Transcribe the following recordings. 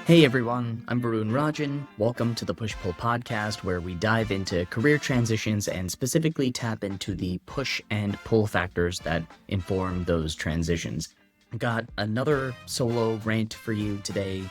Hey everyone, I'm Varun Rajan. Welcome to the Push Pull podcast, where we dive into career transitions and specifically tap into the push and pull factors that inform those transitions. Got another solo rant for you today.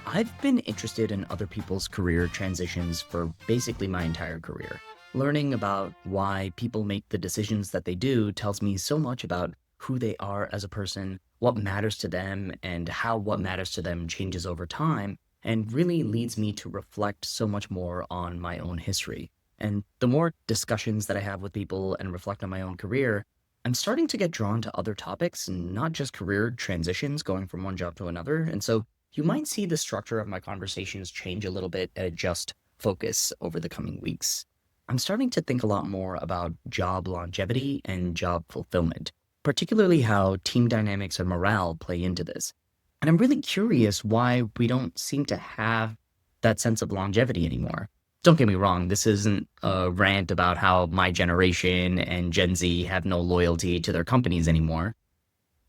I've been interested in other people's career transitions for basically my entire career. Learning about why people make the decisions that they do tells me so much about who they are as a person, what matters to them, and how what matters to them changes over time, and really leads me to reflect so much more on my own history. And the more discussions that I have with people and reflect on my own career, I'm starting to get drawn to other topics and not just career transitions going from one job to another. And so you might see the structure of my conversations change a little bit and adjust focus over the coming weeks. I'm starting to think a lot more about job longevity and job fulfillment, particularly how team dynamics and morale play into this. And I'm really curious why we don't seem to have that sense of longevity anymore. Don't get me wrong, this isn't a rant about how my generation and Gen Z have no loyalty to their companies anymore.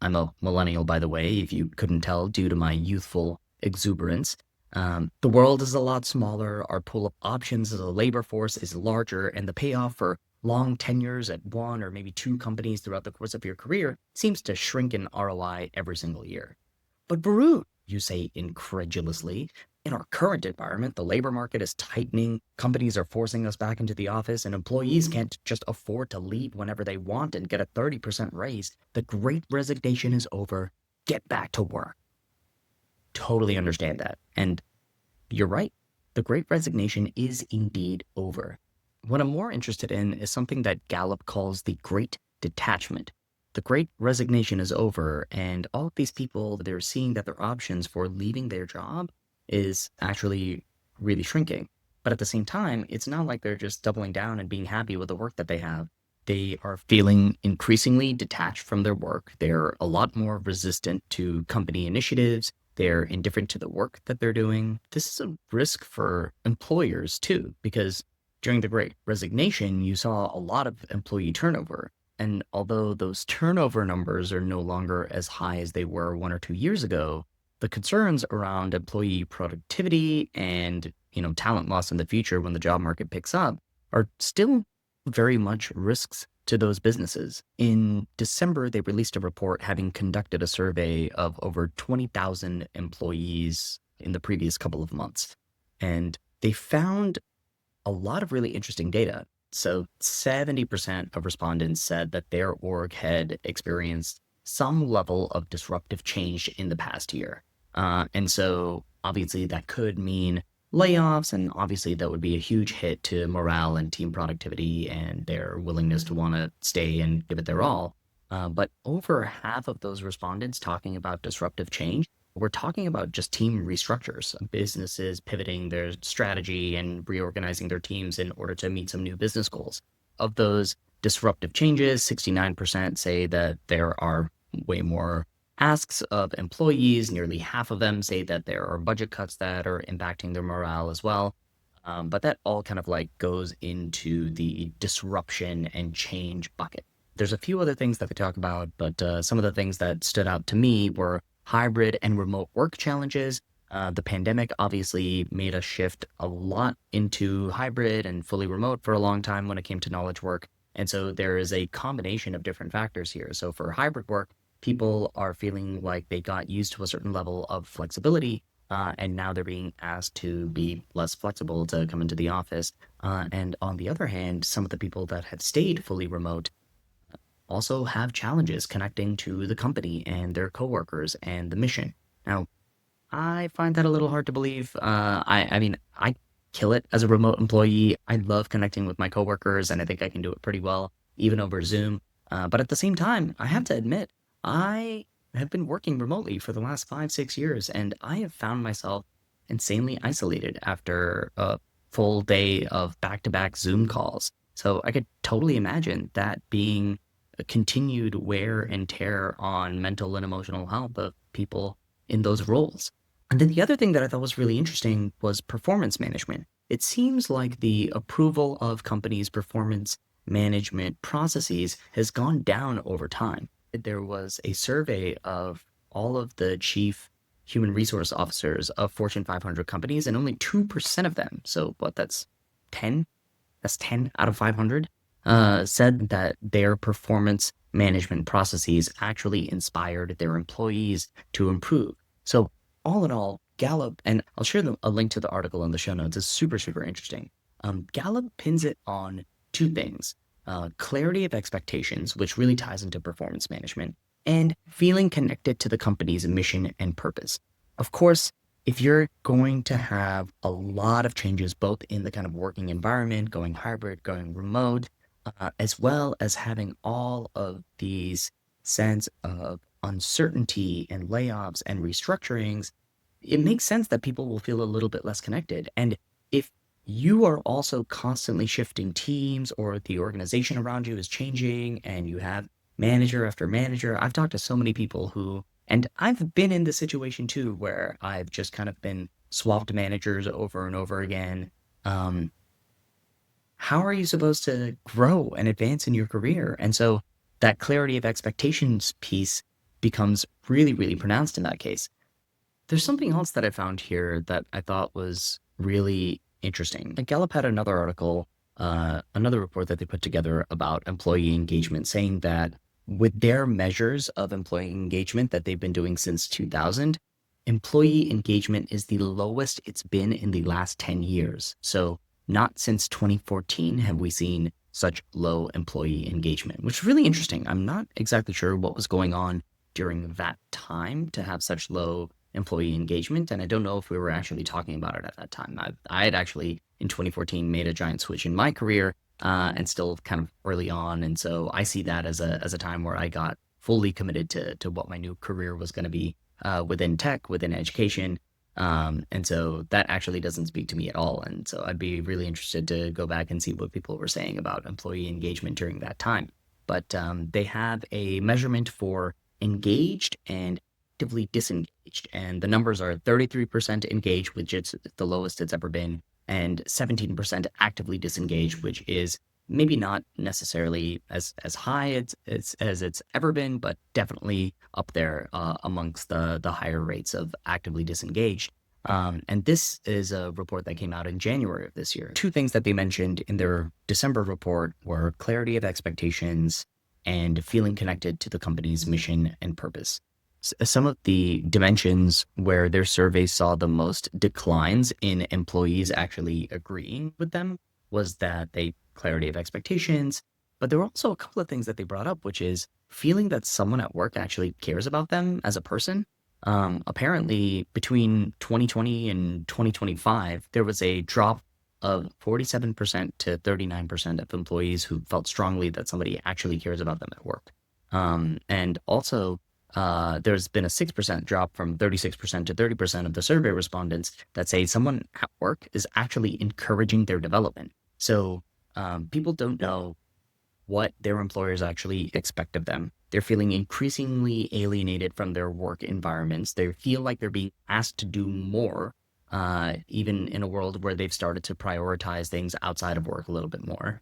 I'm a millennial, by the way, if you couldn't tell, due to my youthful exuberance. The world is a lot smaller, our pool of options as a labor force is larger, and the payoff for long tenures at one or maybe two companies throughout the course of your career seems to shrink in ROI every single year. But Baru, you say incredulously, in our current environment, the labor market is tightening, companies are forcing us back into the office, and employees can't just afford to leave whenever they want and get a 30% raise. The great resignation is over. Get back to work. Totally understand that. And you're right. The great resignation is indeed over. What I'm more interested in is something that Gallup calls the great detachment. The great resignation is over, and all of these people, they're seeing that their options for leaving their job is actually really shrinking. But at the same time, it's not like they're just doubling down and being happy with the work that they have. They are feeling increasingly detached from their work. They're a lot more resistant to company initiatives. They're indifferent to the work that they're doing. This is a risk for employers too, because during the Great Resignation, you saw a lot of employee turnover. And although those turnover numbers are no longer as high as they were 1 or 2 years ago, the concerns around employee productivity and, talent loss in the future when the job market picks up are still very much risks to those businesses. In December, they released a report having conducted a survey of over 20,000 employees in the previous couple of months. And they found a lot of really interesting data. So 70% of respondents said that their org had experienced some level of disruptive change in the past year. And so obviously that could mean layoffs, and obviously that would be a huge hit to morale and team productivity and their willingness to want to stay and give it their all. But over half of those respondents talking about disruptive change, we're talking about just team restructures, businesses pivoting their strategy and reorganizing their teams in order to meet some new business goals. Of those disruptive changes, 69% say that there are way more asks of employees. Nearly half of them say that there are budget cuts that are impacting their morale as well. But that all kind of like goes into the disruption and change bucket. There's a few other things that they talk about, but some of the things that stood out to me were hybrid and remote work challenges. The pandemic obviously made us shift a lot into hybrid and fully remote for a long time when it came to knowledge work. And so there is a combination of different factors here. So for hybrid work, people are feeling like they got used to a certain level of flexibility, and now they're being asked to be less flexible to come into the office. And on the other hand, some of the people that have stayed fully remote also have challenges connecting to the company and their coworkers and the mission. Now, I find that a little hard to believe. I mean, I kill it as a remote employee. I love connecting with my coworkers, and I think I can do it pretty well, even over Zoom. But at the same time, I have to admit, I have been working remotely for the last 5, 6 years, and I have found myself insanely isolated after a full day of back-to-back Zoom calls. So I could totally imagine that being a continued wear and tear on mental and emotional health of people in those roles. And then the other thing that I thought was really interesting was performance management. It seems like the approval of companies' performance management processes has gone down over time. There was a survey of all of the chief human resource officers of Fortune 500 companies, and only 2% of them, so what, that's 10? That's 10 out of 500, said that their performance management processes actually inspired their employees to improve. So, all in all, Gallup, and I'll share a link to the article in the show notes, is super, super interesting. Gallup pins it on two things: clarity of expectations, which really ties into performance management, and feeling connected to the company's mission and purpose. Of course, if you're going to have a lot of changes, both in the kind of working environment, going hybrid, going remote, as well as having all of these sense of uncertainty and layoffs and restructurings, it makes sense that people will feel a little bit less connected. And if you are also constantly shifting teams, or the organization around you is changing and you have manager after manager, I've talked to so many people who, and I've been in the situation too, where I've just kind of been swapped managers over and over again. Um, how are you supposed to grow and advance in your career? And so that clarity of expectations piece becomes really, really pronounced in that case. There's something else that I found here that I thought was really interesting. And Gallup had another article, another report that they put together about employee engagement, saying that with their measures of employee engagement that they've been doing since 2000, employee engagement is the lowest it's been in the last 10 years. So not since 2014 have we seen such low employee engagement, which is really interesting. I'm not exactly sure what was going on during that time to have such low employee engagement. And I don't know if we were actually talking about it at that time. I had actually in 2014 made a giant switch in my career, and still kind of early on. And so I see that as a time where I got fully committed to what my new career was going to be, within tech, within education. And so that actually doesn't speak to me at all. And so I'd be really interested to go back and see what people were saying about employee engagement during that time. But they have a measurement for engaged and actively disengaged. And the numbers are 33% engaged, which is the lowest it's ever been, and 17% actively disengaged, which is maybe not necessarily as high as it's ever been, but definitely up there, amongst the higher rates of actively disengaged. And this is a report that came out in January of this year. Two things that they mentioned in their December report were clarity of expectations and feeling connected to the company's mission and purpose. Some of the dimensions where their survey saw the most declines in employees actually agreeing with them was that they clarity of expectations, but there were also a couple of things that they brought up, which is feeling that someone at work actually cares about them as a person. Apparently, between 2020 and 2025, there was a drop of 47% to 39% of employees who felt strongly that somebody actually cares about them at work. And also, there's been a 6% drop from 36% to 30% of the survey respondents that say someone at work is actually encouraging their development. So people don't know what their employers actually expect of them. They're feeling increasingly alienated from their work environments. They feel like they're being asked to do more, even in a world where they've started to prioritize things outside of work a little bit more.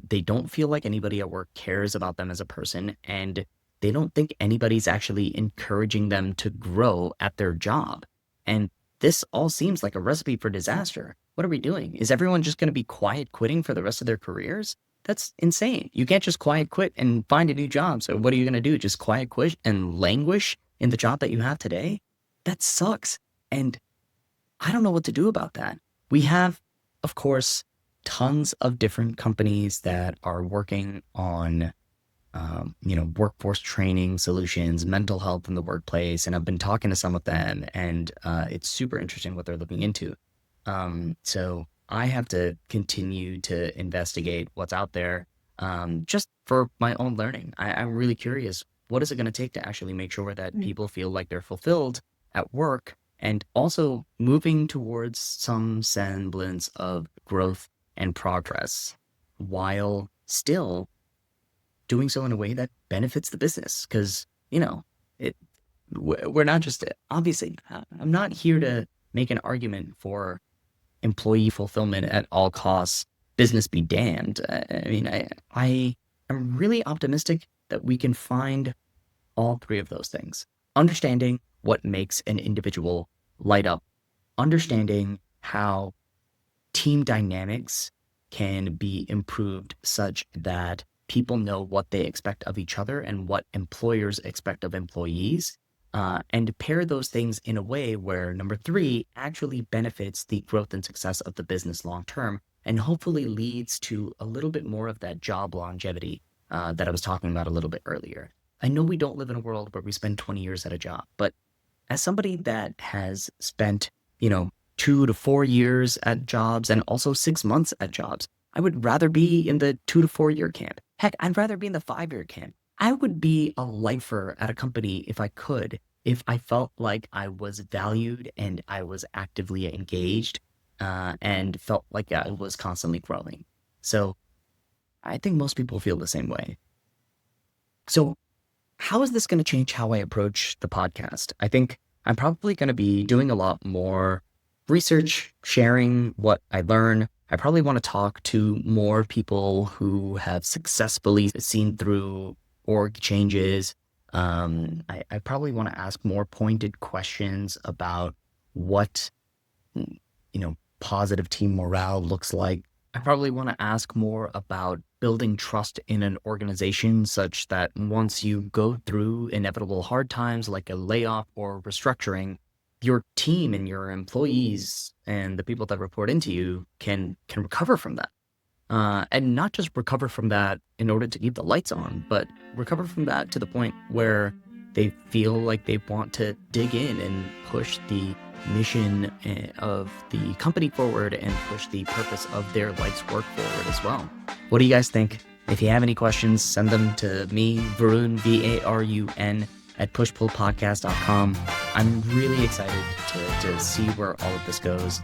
They don't feel like anybody at work cares about them as a person, and they don't think anybody's actually encouraging them to grow at their job. And this all seems like a recipe for disaster. What are we doing? Is everyone just going to be quiet quitting for the rest of their careers? That's insane. You can't just quiet quit and find a new job. So what are you going to do? Just quiet quit and languish in the job that you have today? That sucks. And I don't know what to do about that. We have, of course, tons of different companies that are working on workforce training solutions, mental health in the workplace. And I've been talking to some of them, and it's super interesting what they're looking into. So I have to continue to investigate what's out there, just for my own learning. I'm really curious. What is it going to take to actually make sure that people feel like they're fulfilled at work, and also moving towards some semblance of growth and progress while still doing so in a way that benefits the business? Because, we're not just, obviously, I'm not here to make an argument for employee fulfillment at all costs, business be damned. I am really optimistic that we can find all three of those things: understanding what makes an individual light up, understanding how team dynamics can be improved such that people know what they expect of each other and what employers expect of employees, and pair those things in a way where number three actually benefits the growth and success of the business long term, and hopefully leads to a little bit more of that job longevity that I was talking about a little bit earlier. I know we don't live in a world where we spend 20 years at a job, but as somebody that has spent, 2 to 4 years at jobs and also 6 months at jobs, I would rather be in the 2 to 4 year camp. Heck, I'd rather be in the 5 year camp. I would be a lifer at a company if I could, if I felt like I was valued and I was actively engaged, and felt like I was constantly growing. So I think most people feel the same way. So how is this going to change how I approach the podcast? I think I'm probably going to be doing a lot more research, sharing what I learn. I probably want to talk to more people who have successfully seen through org changes. I probably want to ask more pointed questions about what, positive team morale looks like. I probably want to ask more about building trust in an organization such that once you go through inevitable hard times like a layoff or restructuring, your team and your employees and the people that report into you can recover from that. And not just recover from that in order to keep the lights on, but recover from that to the point where they feel like they want to dig in and push the mission of the company forward and push the purpose of their life's work forward as well. What do you guys think? If you have any questions, send them to me, Varun, Varun, at pushpullpodcast.com. I'm really excited to see where all of this goes.